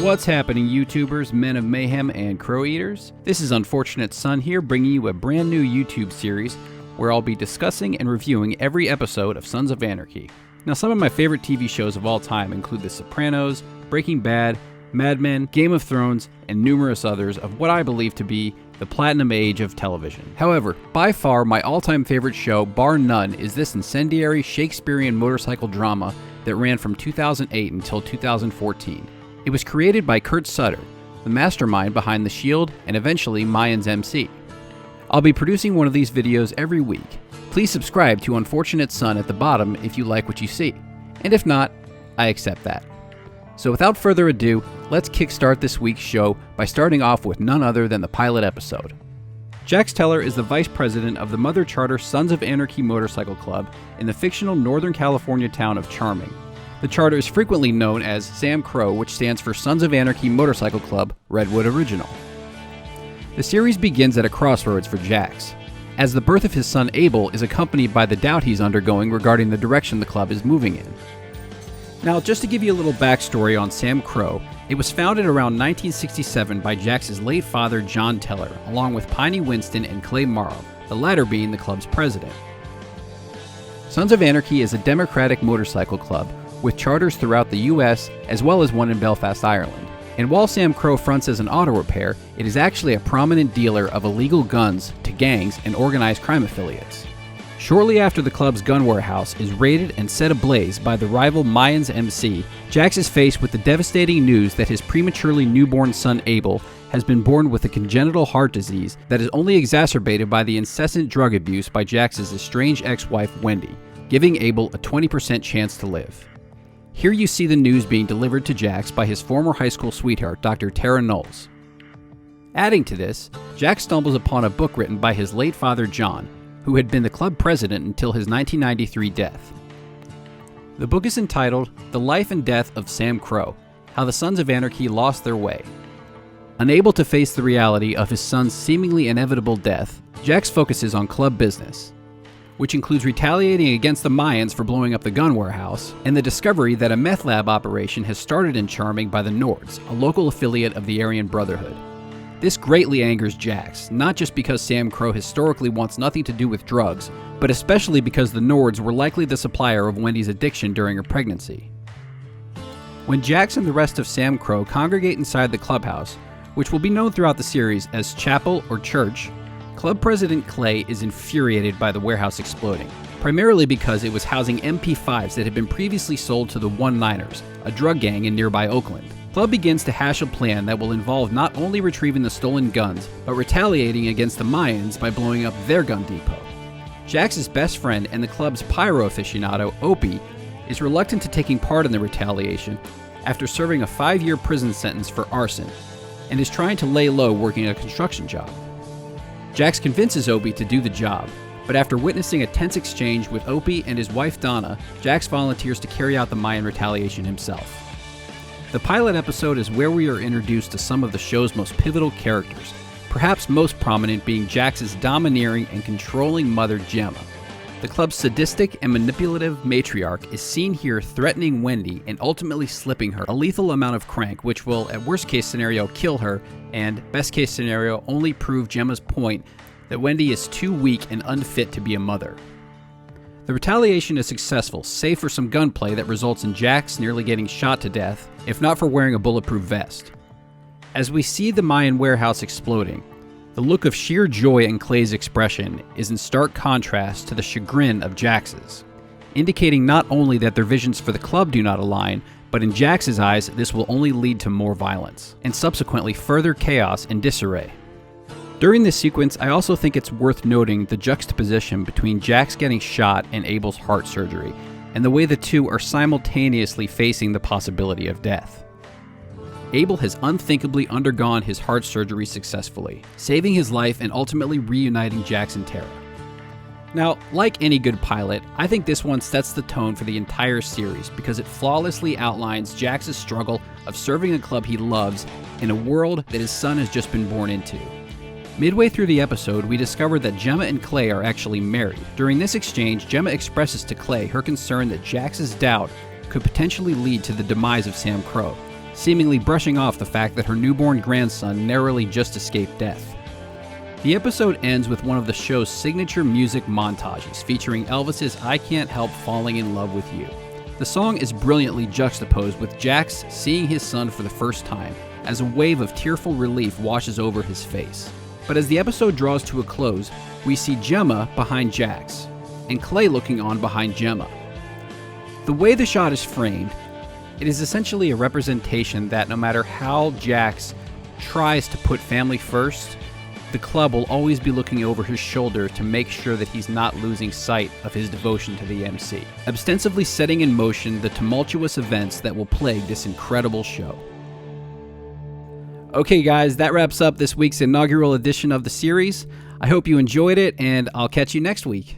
What's happening, YouTubers, men of mayhem, and crow eaters? This is Unfortunate Son here, bringing you a brand new YouTube series where I'll be discussing and reviewing every episode of Sons of Anarchy. Now, some of my favorite TV shows of all time include The Sopranos, Breaking Bad, Mad Men, Game of Thrones, and numerous others of what I believe to be the platinum age of television. However, by far my all-time favorite show, bar none, is this incendiary Shakespearean motorcycle drama that ran from 2008 until 2014. It was created by Sutter, the mastermind behind The Shield and eventually Mayans MC. I'll be producing one of these videos every week. Please subscribe to Unfortunate Son at the bottom if you like what you see. And if not, I accept that. So without further ado, let's kickstart this week's show by starting off with none other than the pilot episode. Jax Teller is the vice president of the mother charter Sons of Anarchy Motorcycle Club in the fictional Northern California town of Charming. The charter is frequently known as Sam Crow, which stands for Sons of Anarchy Motorcycle Club, Redwood Original. The series begins at a crossroads for Jax, as the birth of his son Abel is accompanied by the doubt he's undergoing regarding the direction the club is moving in. Now, just to give you a little backstory on Sam Crow, it was founded around 1967 by Jax's late father, John Teller, along with Piney Winston and Clay Morrow, the latter being the club's president. Sons of Anarchy is a democratic motorcycle club with charters throughout the U.S. as well as one in Belfast, Ireland. And while Sam Crow fronts as an auto repair, it is actually a prominent dealer of illegal guns to gangs and organized crime affiliates. Shortly after the club's gun warehouse is raided and set ablaze by the rival Mayans MC, Jax is faced with the devastating news that his prematurely newborn son Abel has been born with a congenital heart disease that is only exacerbated by the incessant drug abuse by Jax's estranged ex-wife Wendy, giving Abel a 20% chance to live. Here you see the news being delivered to Jax by his former high school sweetheart, Dr. Tara Knowles. Adding to this, Jax stumbles upon a book written by his late father John, who had been the club president until his 1993 death. The book is entitled The Life and Death of Sam Crow: How the Sons of Anarchy Lost Their Way. Unable to face the reality of his son's seemingly inevitable death, Jax focuses on club business, which includes retaliating against the Mayans for blowing up the gun warehouse, and the discovery that a meth lab operation has started in Charming by the Nords, a local affiliate of the Aryan Brotherhood. This greatly angers Jax, not just because Sam Crow historically wants nothing to do with drugs, but especially because the Nords were likely the supplier of Wendy's addiction during her pregnancy. When Jax and the rest of Sam Crow congregate inside the clubhouse, which will be known throughout the series as Chapel or Church, Club President Clay is infuriated by the warehouse exploding, primarily because it was housing MP5s that had been previously sold to the One-Niners, a drug gang in nearby Oakland. Club begins to hash a plan that will involve not only retrieving the stolen guns, but retaliating against the Mayans by blowing up their gun depot. Jax's best friend and the club's pyro aficionado, Opie, is reluctant to taking part in the retaliation after serving a 5-year prison sentence for arson, and is trying to lay low working a construction job. Jax convinces Opie to do the job, but after witnessing a tense exchange with Opie and his wife Donna, Jax volunteers to carry out the Mayan retaliation himself. The pilot episode is where we are introduced to some of the show's most pivotal characters, perhaps most prominent being Jax's domineering and controlling mother Gemma. The club's sadistic and manipulative matriarch is seen here threatening Wendy and ultimately slipping her a lethal amount of crank, which will, at worst case scenario, kill her, and best case scenario, only prove Gemma's point that Wendy is too weak and unfit to be a mother. The retaliation is successful, save for some gunplay that results in Jax nearly getting shot to death, if not for wearing a bulletproof vest. As we see the Mayan warehouse exploding, the look of sheer joy in Clay's expression is in stark contrast to the chagrin of Jax's, indicating not only that their visions for the club do not align, but in Jax's eyes this will only lead to more violence, and subsequently further chaos and disarray. During this sequence, I also think it's worth noting the juxtaposition between Jax getting shot and Abel's heart surgery, and the way the two are simultaneously facing the possibility of death. Abel has unthinkably undergone his heart surgery successfully, saving his life and ultimately reuniting Jax and Tara. Now, like any good pilot, I think this one sets the tone for the entire series because it flawlessly outlines Jax's struggle of serving a club he loves in a world that his son has just been born into. Midway through the episode, we discover that Gemma and Clay are actually married. During this exchange, Gemma expresses to Clay her concern that Jax's doubt could potentially lead to the demise of Sam Crow, seemingly brushing off the fact that her newborn grandson narrowly just escaped death. The episode ends with one of the show's signature music montages, featuring Elvis's I Can't Help Falling in Love with You. The song is brilliantly juxtaposed with Jax seeing his son for the first time, as a wave of tearful relief washes over his face. But as the episode draws to a close, we see Gemma behind Jax, and Clay looking on behind Gemma. The way the shot is framed, it is essentially a representation that no matter how Jax tries to put family first, the club will always be looking over his shoulder to make sure that he's not losing sight of his devotion to the MC, ostensibly setting in motion the tumultuous events that will plague this incredible show. Okay guys, that wraps up this week's inaugural edition of the series. I hope you enjoyed it, and I'll catch you next week.